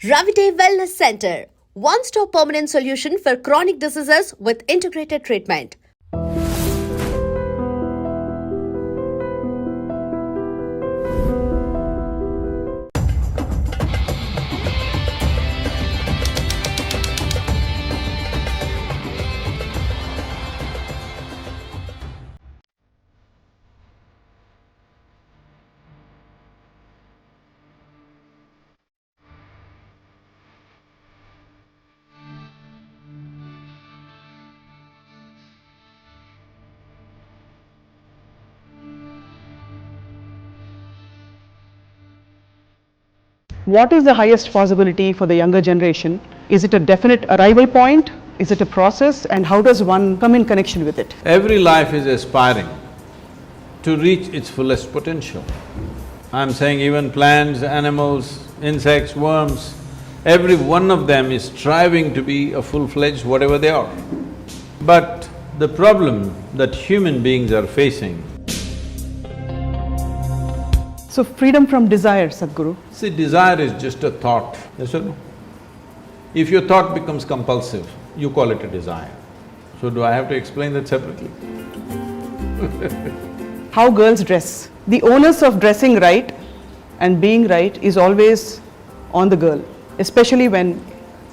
Ravite Wellness Center, one-stop permanent solution for chronic diseases with integrated treatment. What is the highest possibility for the younger generation? Is it a definite arrival point? Is it a process? And how does one come in connection with it? Every life is aspiring to reach its fullest potential. I'm saying even plants, animals, insects, worms, every one of them is striving to be a full-fledged whatever they are. But the problem that human beings are facing… So freedom from desire, Sadhguru. See, desire is just a thought, yes or no? If your thought becomes compulsive, you call it a desire. So do I have to explain that separately? How girls dress. The onus of dressing right and being right is always on the girl, especially when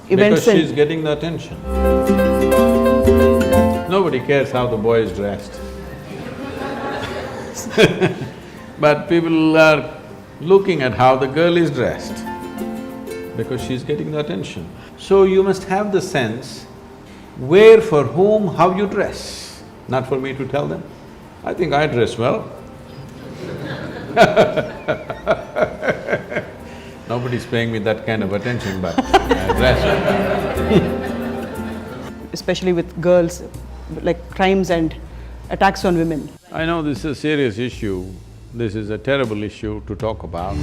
events… Because she's getting the attention. Nobody cares how the boy is dressed. But people are looking at how the girl is dressed because she's getting the attention. So you must have the sense where, for whom, how you dress, not for me to tell them. I think I dress well. Nobody's paying me that kind of attention, but I dress well. Especially with girls, like crimes and attacks on women. I know this is a serious issue, this is a terrible issue to talk about.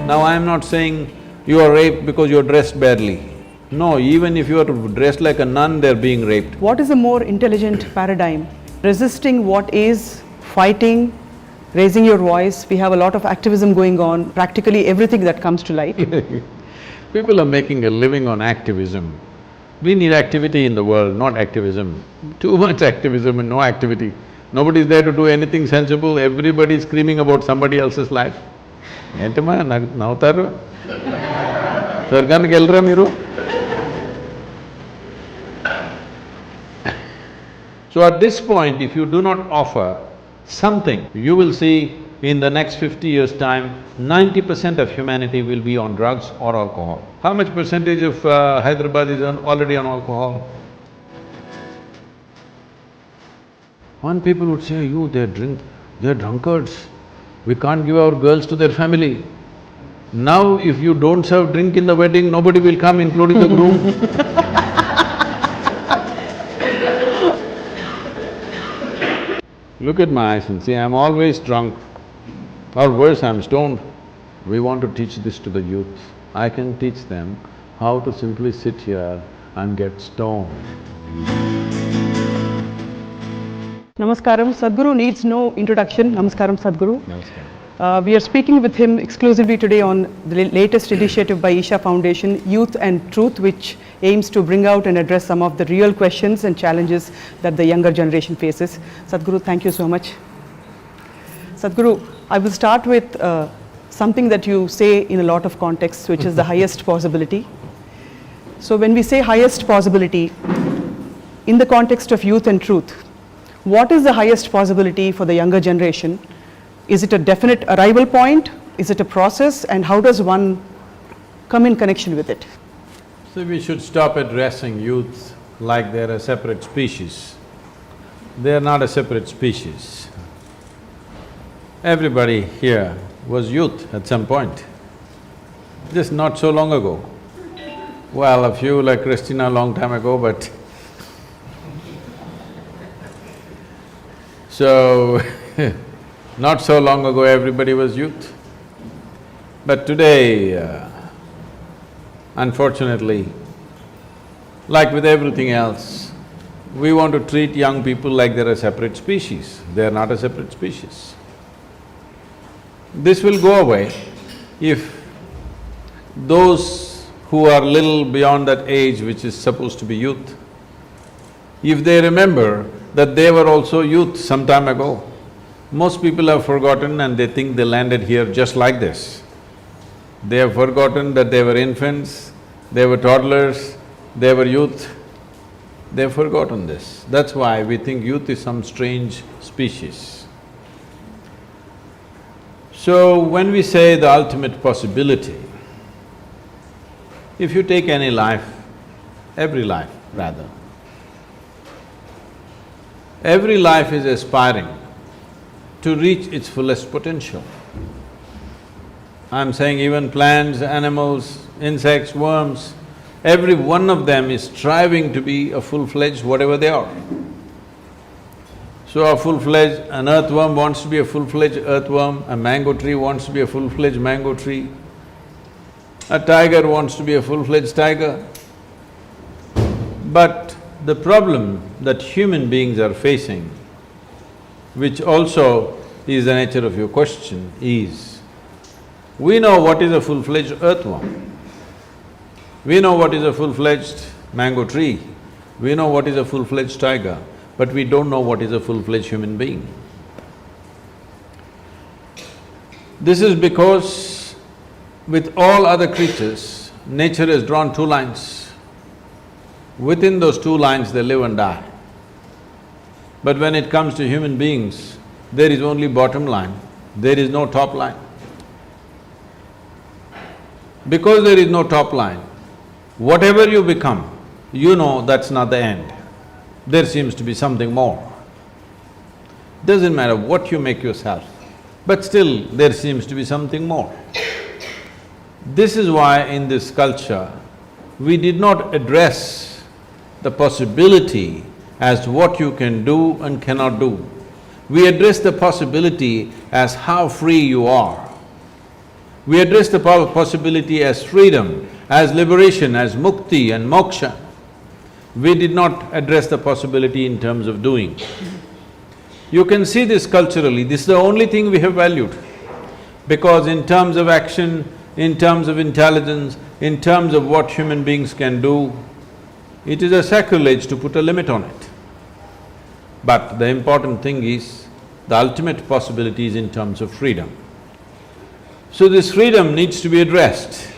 Now, I am not saying you are raped because you are dressed badly. No, even if you are dressed like a nun, they're being raped. What is a more intelligent paradigm? Resisting what is, fighting, raising your voice. We have a lot of activism going on, practically everything that comes to light. People are making a living on activism. We need activity in the world, not activism. Too much activism and no activity. Nobody is there to do anything sensible, everybody is screaming about somebody else's life. Entama navtaru? Swargaనికి వెళ్ళరా మీరు? So at this point, if you do not offer something, you will see in the next 50 years' time, 90% of humanity will be on drugs or alcohol. How much percentage of Hyderabad is already on alcohol? One people would say, you, they're drunkards, we can't give our girls to their family. Now if you don't serve drink in the wedding, nobody will come, including the groom. Look at my eyes and see, I'm always drunk, or worse, I'm stoned. We want to teach this to the youth. I can teach them how to simply sit here and get stoned. Namaskaram. Sadhguru needs no introduction. Namaskaram, Sadhguru. Namaskaram. We are speaking with him exclusively today on the latest initiative by Isha Foundation, Youth and Truth, which aims to bring out and address some of the real questions and challenges that the younger generation faces. Sadhguru, thank you so much. Sadhguru, I will start with something that you say in a lot of contexts, which is the highest possibility. So when we say highest possibility, in the context of youth and truth, what is the highest possibility for the younger generation? Is it a definite arrival point? Is it a process? And how does one come in connection with it? So we should stop addressing youth like they're a separate species. They're not a separate species. Everybody here was youth at some point, just not so long ago. Well, a few like Christina a long time ago, but so not so long ago everybody was youth. But today, unfortunately, like with everything else, we want to treat young people like they're a separate species. They're not a separate species. This will go away if those who are little beyond that age which is supposed to be youth, if they remember that they were also youth some time ago, most people have forgotten and they think they landed here just like this. They have forgotten that they were infants, they were toddlers, they were youth. They've forgotten this. That's why we think youth is some strange species. So when we say the ultimate possibility, if you take any life, every life rather, every life is aspiring to reach its fullest potential. I'm saying even plants, animals, insects, worms, every one of them is striving to be a full-fledged whatever they are. So an earthworm wants to be a full-fledged earthworm, a mango tree wants to be a full-fledged mango tree, a tiger wants to be a full-fledged tiger. But the problem that human beings are facing, which also is the nature of your question, is we know what is a full-fledged earthworm, we know what is a full-fledged mango tree, we know what is a full-fledged tiger, but we don't know what is a full-fledged human being. This is because with all other creatures, nature has drawn two lines. Within those two lines they live and die. But when it comes to human beings, there is only bottom line, there is no top line. Because there is no top line, whatever you become, you know that's not the end. There seems to be something more. Doesn't matter what you make yourself, but still there seems to be something more. This is why in this culture, we did not address the possibility as to what you can do and cannot do. We address the possibility as how free you are. We address the possibility as freedom, as liberation, as mukti and moksha. We did not address the possibility in terms of doing. You can see this culturally, this is the only thing we have valued. Because in terms of action, in terms of intelligence, in terms of what human beings can do, it is a sacrilege to put a limit on it. But the important thing is, the ultimate possibility is in terms of freedom. So this freedom needs to be addressed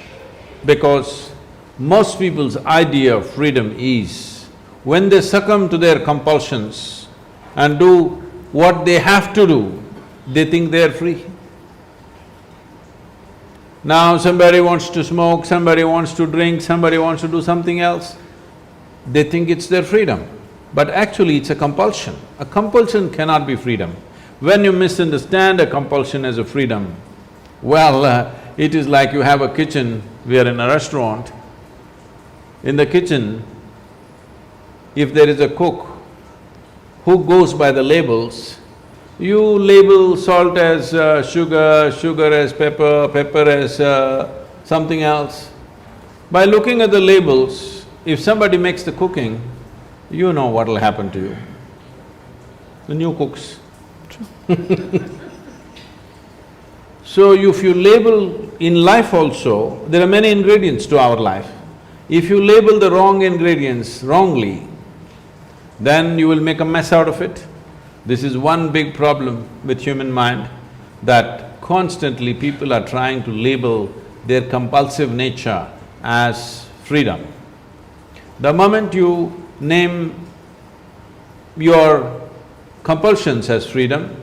because most people's idea of freedom is, when they succumb to their compulsions and do what they have to do, they think they are free. Now somebody wants to smoke, somebody wants to drink, somebody wants to do something else, they think it's their freedom. But actually it's a compulsion. A compulsion cannot be freedom. When you misunderstand a compulsion as a freedom, well, it is like you have a kitchen, we are in a restaurant. In the kitchen, if there is a cook who goes by the labels, you label salt as sugar, sugar as pepper, pepper as something else. By looking at the labels, if somebody makes the cooking, you know what will happen to you. The new cooks. So if you label… in life also, there are many ingredients to our life. If you label the wrong ingredients wrongly, then you will make a mess out of it. This is one big problem with human mind, that constantly people are trying to label their compulsive nature as freedom. The moment you name your compulsions as freedom,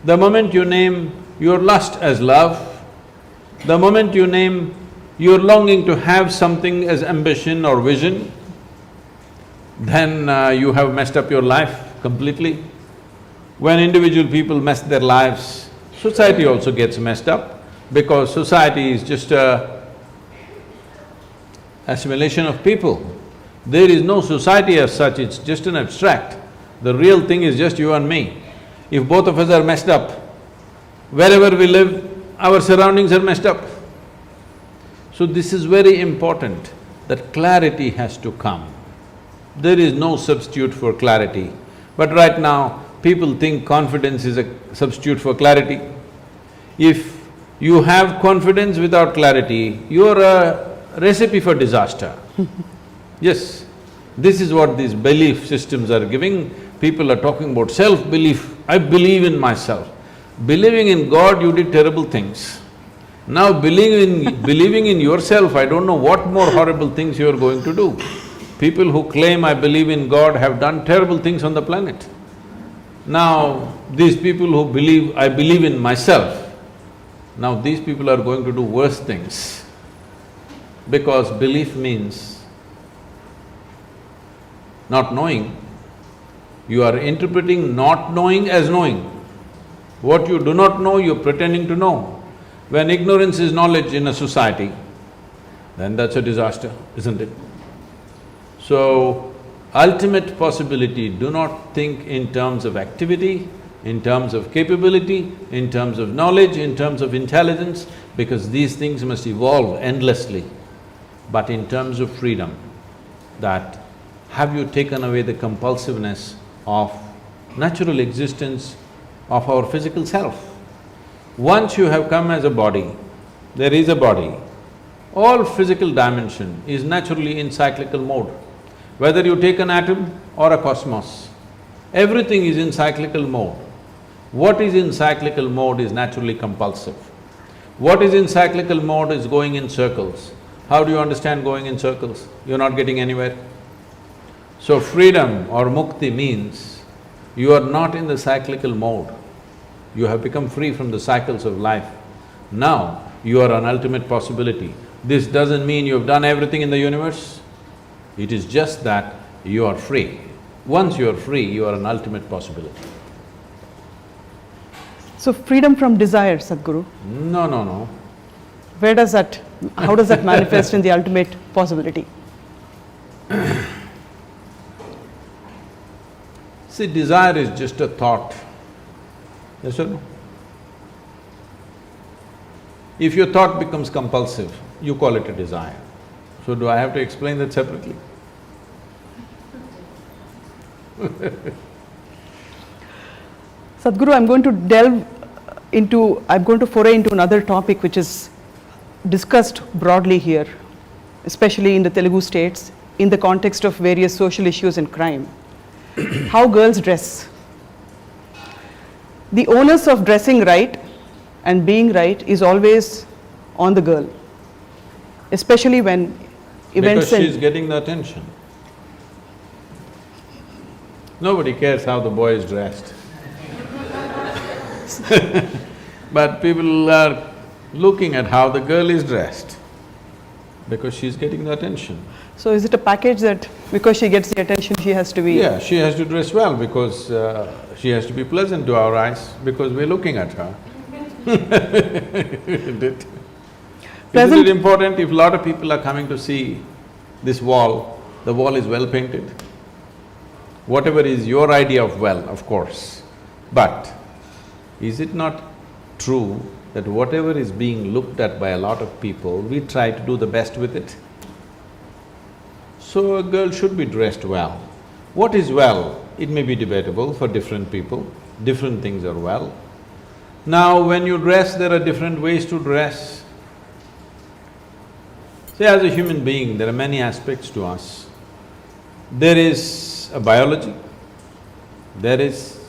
the moment you name your lust as love, the moment you name your longing to have something as ambition or vision, then you have messed up your life completely. When individual people mess their lives, society also gets messed up, because society is just a assimilation of people. There is no society as such, it's just an abstract. The real thing is just you and me. If both of us are messed up, wherever we live, our surroundings are messed up. So this is very important, that clarity has to come. There is no substitute for clarity. But right now, people think confidence is a substitute for clarity. If You have confidence without clarity, you're a recipe for disaster. Yes, this is what these belief systems are giving. People are talking about self-belief, I believe in myself. Believing in God, you did terrible things. Now believing in yourself, I don't know what more horrible things you are going to do. People who claim I believe in God have done terrible things on the planet. Now, these people who believe, I believe in myself, now these people are going to do worse things. Because belief means not knowing. You are interpreting not knowing as knowing. What you do not know, you're pretending to know. When ignorance is knowledge in a society, then that's a disaster, isn't it? So, ultimate possibility, do not think in terms of activity, in terms of capability, in terms of knowledge, in terms of intelligence, because these things must evolve endlessly. But in terms of freedom, that have you taken away the compulsiveness of natural existence of our physical self? Once you have come as a body, there is a body, all physical dimension is naturally in cyclical mode. Whether you take an atom or a cosmos, everything is in cyclical mode. What is in cyclical mode is naturally compulsive. What is in cyclical mode is going in circles. How do you understand going in circles? You're not getting anywhere. So freedom or mukti means you are not in the cyclical mode. You have become free from the cycles of life. Now, you are an ultimate possibility. This doesn't mean you've done everything in the universe. It is just that you are free. Once you are free, you are an ultimate possibility. So freedom from desire, Sadhguru, No, no, no. where does that… how does that manifest in the ultimate possibility? See, desire is just a thought. Yes or no? If your thought becomes compulsive, you call it a desire. So do I have to explain that separately? Sadhguru, I'm going to foray into another topic which is discussed broadly here, especially in the Telugu states, in the context of various social issues and crime. How girls dress. The onus of dressing right and being right is always on the girl, especially when events… Because she's getting the attention. Nobody cares how the boy is dressed. But people are looking at how the girl is dressed because she's getting the attention. So is it a package that because she gets the attention, she has to be… Yeah, she has to dress well because she has to be pleasant to our eyes because we're looking at her. Isn't it? Isn't it important if a lot of people are coming to see this wall, the wall is well painted? Whatever is your idea of well, of course, but is it not true that whatever is being looked at by a lot of people, we try to do the best with it? So a girl should be dressed well. What is well? It may be debatable for different people, different things are well. Now when you dress, there are different ways to dress. See, as a human being, there are many aspects to us. There is a biology, there is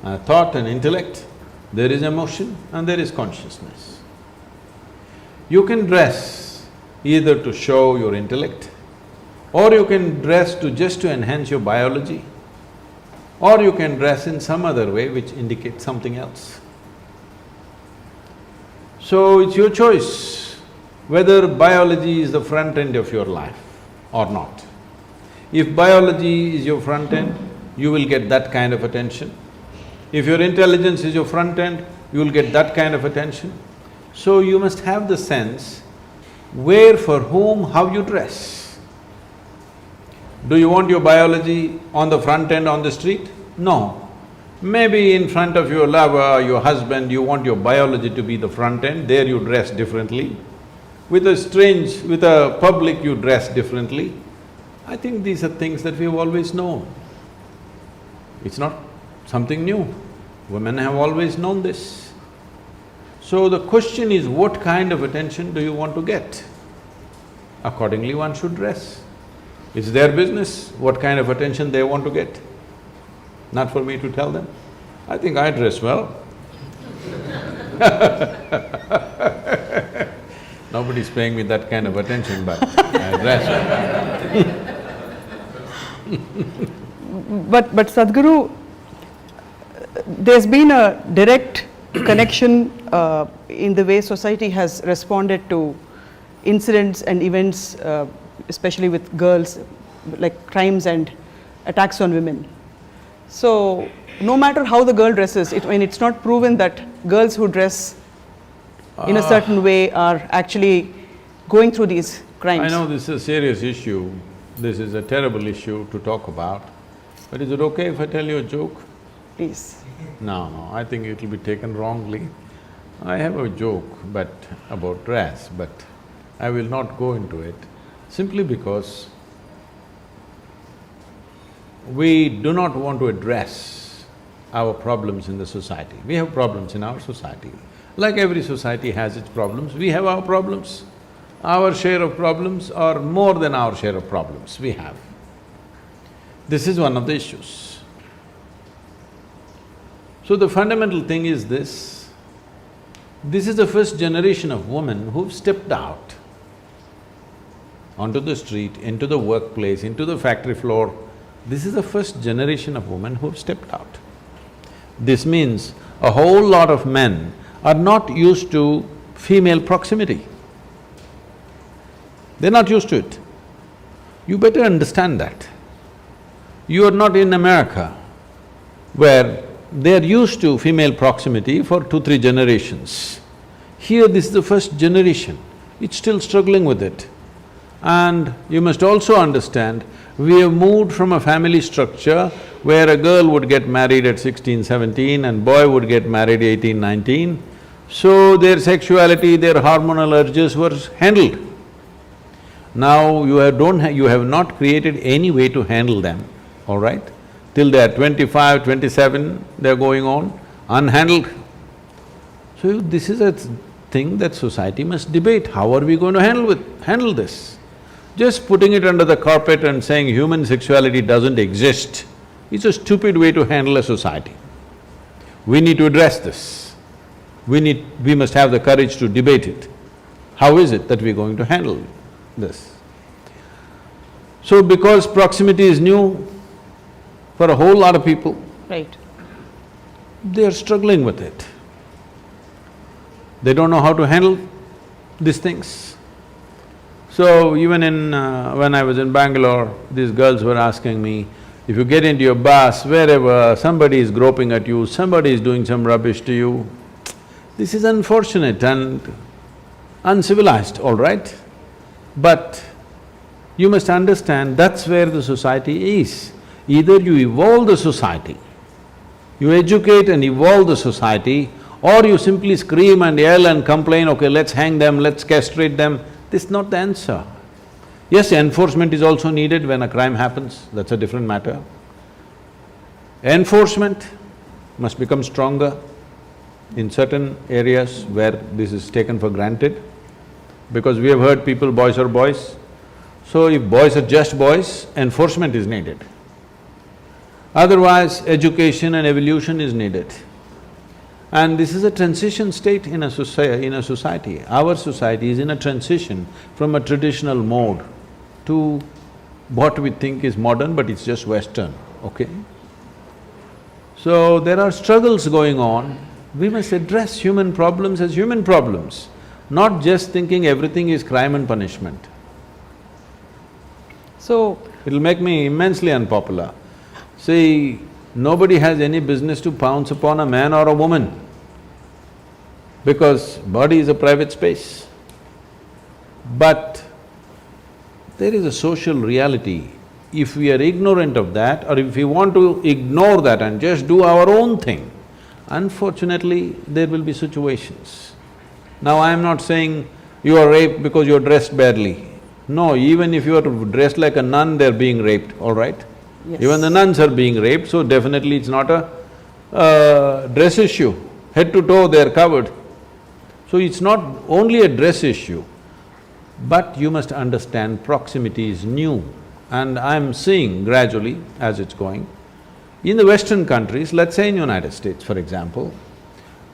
a thought and intellect, there is emotion and there is consciousness. You can dress either to show your intellect, or you can dress just to enhance your biology, or you can dress in some other way which indicates something else. So it's your choice whether biology is the front end of your life or not. If biology is your front end, you will get that kind of attention. If your intelligence is your front end, you will get that kind of attention. So you must have the sense where, for whom, how you dress. Do you want your biology on the front end on the street? No. Maybe in front of your lover, your husband, you want your biology to be the front end, there you dress differently. With a public you dress differently. I think these are things that we've always known. It's not something new. Women have always known this. So the question is, what kind of attention do you want to get? Accordingly, one should dress. It's their business what kind of attention they want to get. Not for me to tell them. I think I dress well. Nobody's paying me that kind of attention, but I dress well. But Sadhguru, there's been a direct connection in the way society has responded to incidents and events, especially with girls, like crimes and attacks on women. So, no matter how the girl dresses, it's not proven that girls who dress in a certain way are actually going through these crimes. I know this is a serious issue, this is a terrible issue to talk about, but is it okay if I tell you a joke? Please. No, I think it'll be taken wrongly. I have a joke about dress, but I will not go into it simply because we do not want to address our problems in the society. We have problems in our society. Like every society has its problems, we have our problems. Our share of problems are more than our share of problems we have. This is one of the issues. So the fundamental thing is this is the first generation of women who've stepped out onto the street, into the workplace, into the factory floor. This is the first generation of women who've stepped out. This means a whole lot of men are not used to female proximity. They're not used to it. You better understand that. You are not in America, where they're used to female proximity for 2-3 generations. Here, this is the first generation, it's still struggling with it. And you must also understand, we have moved from a family structure where a girl would get married at 16, 17 and boy would get married 18, 19. So their sexuality, their hormonal urges were handled. Now you have not created any way to handle them, all right? Till they're 25, 27, they're going on unhandled. So this is a thing that society must debate. How are we going to handle this? Just putting it under the carpet and saying human sexuality doesn't exist is a stupid way to handle a society. We need to address this. We must have the courage to debate it. How is it that we're going to handle this? So because proximity is new for a whole lot of people, Right. they are struggling with it. They don't know how to handle these things. So even when I was in Bangalore, these girls were asking me, if you get into your bus, wherever, somebody is groping at you, somebody is doing some rubbish to you, this is unfortunate and uncivilized, all right? But you must understand that's where the society is. Either you evolve the society, you educate and evolve the society, or you simply scream and yell and complain, okay, let's hang them, let's castrate them. This is not the answer. Yes, enforcement is also needed when a crime happens, that's a different matter. Enforcement must become stronger in certain areas where this is taken for granted, because we have heard people, boys are boys. So if boys are just boys, enforcement is needed. Otherwise, education and evolution is needed. And this is a transition state in a society. Our society is in a transition from a traditional mode to what we think is modern, but it's just Western, okay? So there are struggles going on. We must address human problems as human problems, not just thinking everything is crime and punishment. So, It'll make me immensely unpopular. See, nobody has any business to pounce upon a man or a woman, because body is a private space. But there is a social reality. If we are ignorant of that, or if we want to ignore that and just do our own thing, unfortunately, there will be situations. Now, I am not saying you are raped because you are dressed badly. No, even if you are dressed like a nun, they're being raped, all right? Yes. Even the nuns are being raped, so definitely it's not a dress issue. Head to toe, they're covered. So it's not only a dress issue, but you must understand proximity is new. And I'm seeing gradually as it's going, in the Western countries, let's say in United States for example,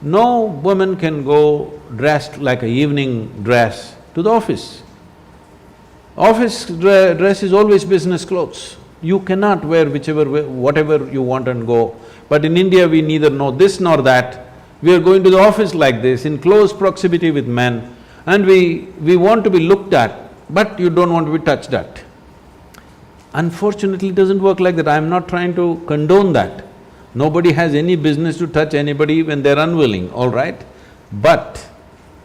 no woman can go dressed like a evening dress to the office. Office dress is always business clothes. You cannot wear whatever you want and go. But in India, we neither know this nor that. We are going to the office like this, in close proximity with men, and we want to be looked at, but you don't want to be touched at. Unfortunately, it doesn't work like that. I'm not trying to condone that. Nobody has any business to touch anybody when they're unwilling, all right? But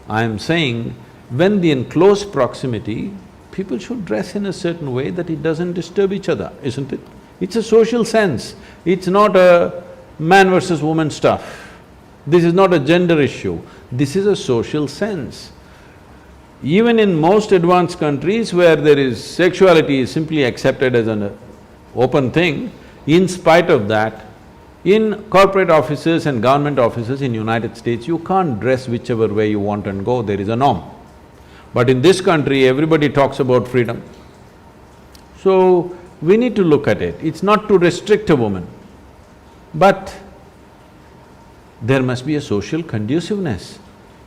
I'm saying, when they're in close proximity, people should dress in a certain way that it doesn't disturb each other, isn't it? It's a social sense. It's not a man versus woman stuff. This is not a gender issue. This is a social sense. Even in most advanced countries where there is… sexuality is simply accepted as an open thing, in spite of that, in corporate offices and government offices in United States, you can't dress whichever way you want and go, there is a norm. But in this country, everybody talks about freedom. So, we need to look at it. It's not to restrict a woman, but there must be a social conduciveness.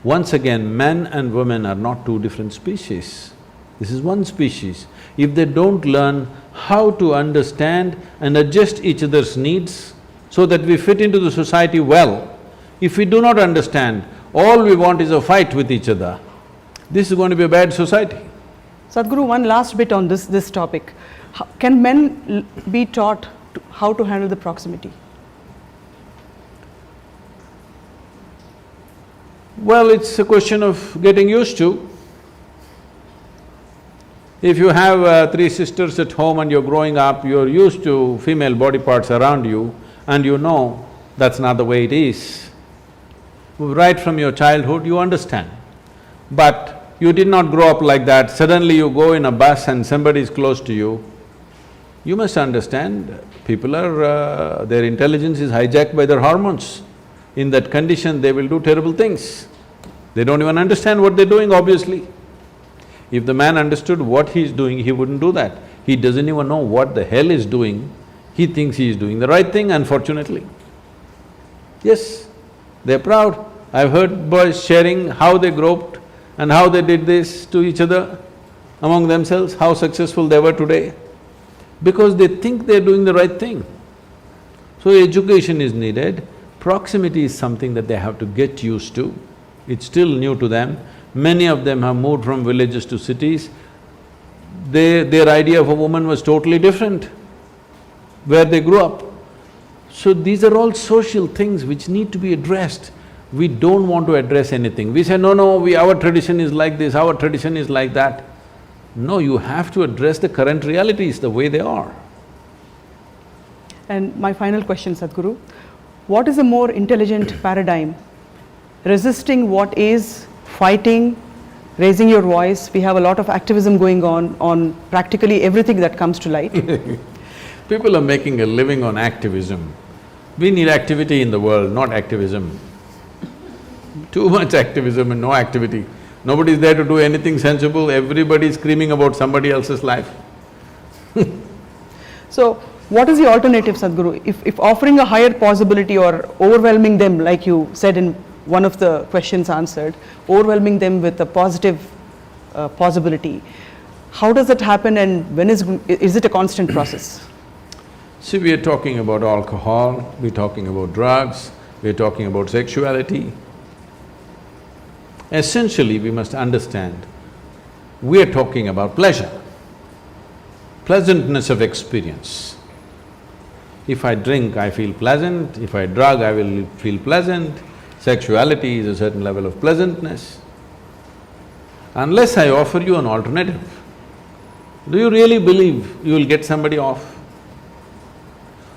Once again, men and women are not two different species. This is one species. If they don't learn how to understand and adjust each other's needs so that we fit into the society well, if we do not understand, all we want is a fight with each other, this is going to be a bad society. Sadhguru, one last bit on this topic. Can men be taught how to handle the proximity? Well, it's a question of getting used to. If you have three sisters at home and you're growing up, you're used to female body parts around you and you know that's not the way it is. Right from your childhood, you understand. But you did not grow up like that, suddenly you go in a bus and somebody is close to you, you must understand, people are… their intelligence is hijacked by their hormones. In that condition, they will do terrible things. They don't even understand what they're doing, obviously. If the man understood what he's doing, he wouldn't do that. He doesn't even know what the hell he's doing. He thinks he is doing the right thing, unfortunately. Yes, they're proud. I've heard boys sharing how they groped and how they did this to each other among themselves, how successful they were today, because they think they're doing the right thing. So education is needed. Proximity is something that they have to get used to. It's still new to them. Many of them have moved from villages to cities. Their idea of a woman was totally different where they grew up. So these are all social things which need to be addressed. We don't want to address anything. We say, no, our tradition is like this, our tradition is like that. No, you have to address the current realities the way they are. And my final question, Sadhguru, what is a more intelligent paradigm? Resisting what is, fighting, raising your voice. We have a lot of activism going on practically everything that comes to light. People are making a living on activism. We need activity in the world, not activism. Too much activism and no activity. Nobody is there to do anything sensible, everybody is screaming about somebody else's life. So, what is the alternative, Sadhguru? If offering a higher possibility or overwhelming them, like you said in one of the questions answered, overwhelming them with a positive possibility, how does that happen and when is it a constant process? See, we are talking about alcohol, we're talking about drugs, we're talking about sexuality. Essentially, we must understand, we are talking about pleasure, pleasantness of experience. If I drink, I feel pleasant, if I drug, I will feel pleasant. Sexuality is a certain level of pleasantness. Unless I offer you an alternative, do you really believe you will get somebody off?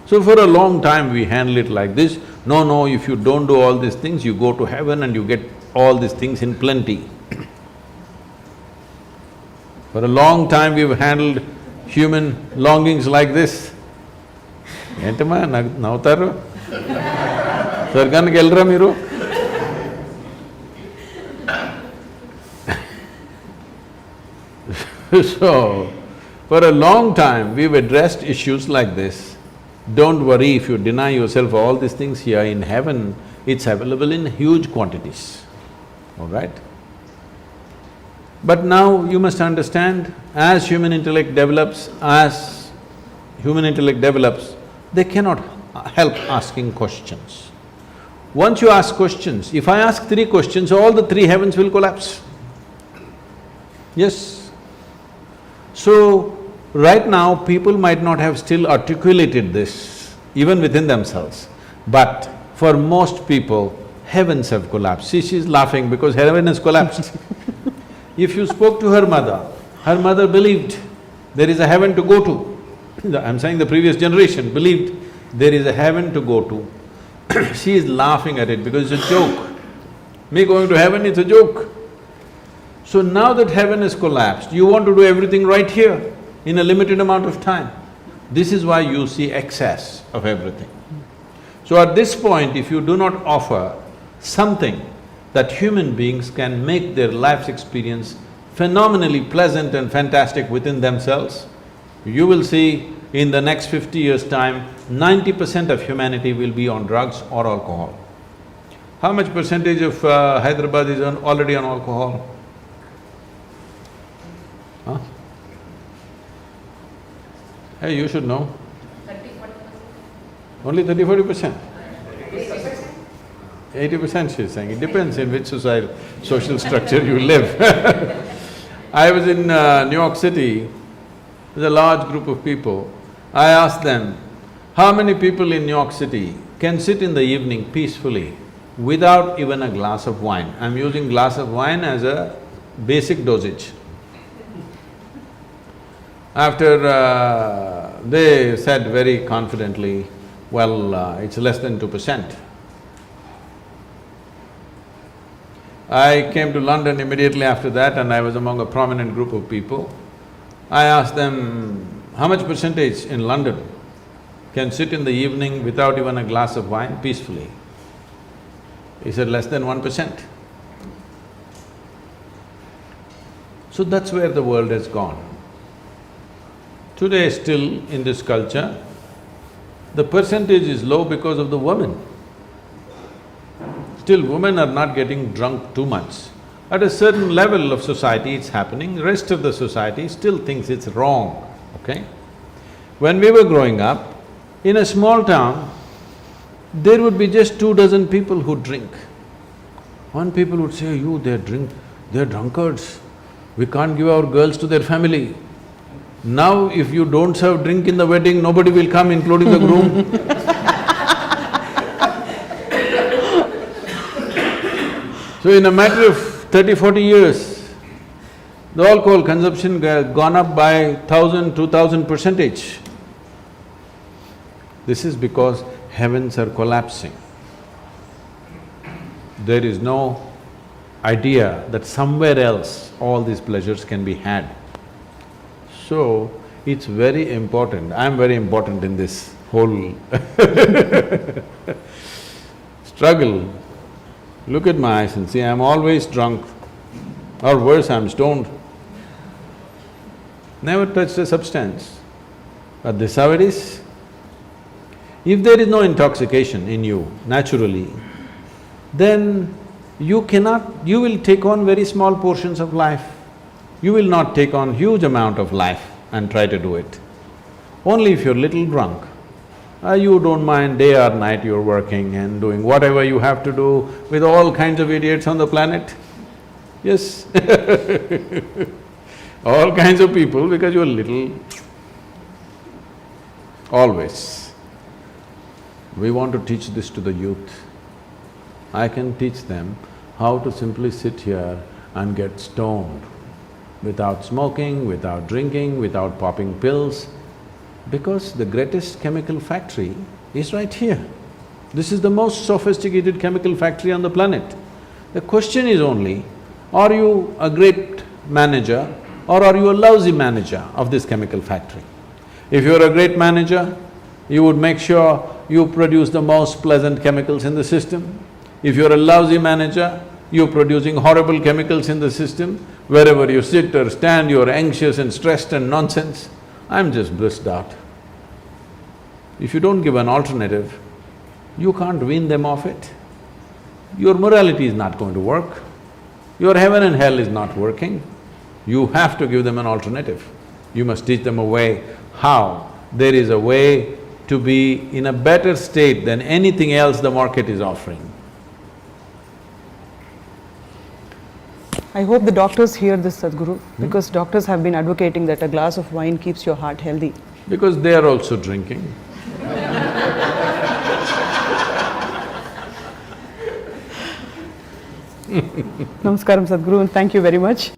So for a long time we handle it like this, no, if you don't do all these things, you go to heaven and you get all these things in plenty. For a long time we've handled human longings like this. ఏంటమ్మా నవ్వుతారు? స్వర్గానికి వెళ్ళరా మీరు? So, for a long time, we've addressed issues like this. Don't worry if you deny yourself all these things here. In heaven, it's available in huge quantities, all right? But now you must understand, as human intellect develops, they cannot help asking questions. Once you ask questions, if I ask 3 questions, all the 3 heavens will collapse. Yes. So, right now, people might not have still articulated this, even within themselves, but for most people, heavens have collapsed. See, she's laughing because heaven has collapsed. If you spoke to her mother believed there is a heaven to go to. I'm saying the previous generation believed there is a heaven to go to. She is laughing at it because it's a joke. Me going to heaven, it's a joke. So now that heaven has collapsed, you want to do everything right here in a limited amount of time. This is why you see excess of everything. So at this point, if you do not offer something that human beings can make their life's experience phenomenally pleasant and fantastic within themselves, you will see in the next 50 years' time, 90% of humanity will be on drugs or alcohol. How much percentage of Hyderabad is already on alcohol? Huh? Hey, you should know. 30–40%. Only 30–40%? 80% she's saying, it depends in which social structure you live. I was in New York City with a large group of people. I asked them, how many people in New York City can sit in the evening peacefully without even a glass of wine? I'm using glass of wine as a basic dosage. After they said very confidently, well, it's less than 2%. I came to London immediately after that and I was among a prominent group of people. I asked them, how much percentage in London can sit in the evening without even a glass of wine peacefully? He said, less than 1%. So that's where the world has gone. Today still in this culture, the percentage is low because of the women. Still, women are not getting drunk too much. At a certain level of society it's happening, rest of the society still thinks it's wrong, okay? When we were growing up, in a small town, there would be just 2 dozen people who drink. One people would say, you, they're drunkards, we can't give our girls to their family. Now if you don't serve drink in the wedding, nobody will come, including the groom. So in a matter of 30–40 years, the alcohol consumption gone up by 1,000–2,000%. This is because heavens are collapsing. There is no idea that somewhere else all these pleasures can be had. So, it's very important, I'm very important in this whole struggle. Look at my eyes and see, I'm always drunk, or worse, I'm stoned. Never touched a substance. But this how it is. If there is no intoxication in you naturally, then you will take on very small portions of life. You will not take on huge amount of life and try to do it. Only if you're little drunk, you don't mind day or night you're working and doing whatever you have to do with all kinds of idiots on the planet. Yes all kinds of people because you're little… Always. We want to teach this to the youth. I can teach them how to simply sit here and get stoned without smoking, without drinking, without popping pills, because the greatest chemical factory is right here. This is the most sophisticated chemical factory on the planet. The question is only, are you a great manager or are you a lousy manager of this chemical factory? If you're a great manager, you would make sure you produce the most pleasant chemicals in the system. If you're a lousy manager, You're producing horrible chemicals in the system. Wherever you sit or stand, you're anxious and stressed and nonsense. I'm just blissed out. If you don't give an alternative, you can't wean them off it. Your morality is not going to work. Your heaven and hell is not working. You have to give them an alternative. You must teach them a way. How? There is a way to be in a better state than anything else the market is offering. I hope the doctors hear this, Sadhguru, because doctors have been advocating that a glass of wine keeps your heart healthy. Because they are also drinking. Namaskaram, Sadhguru, and thank you very much.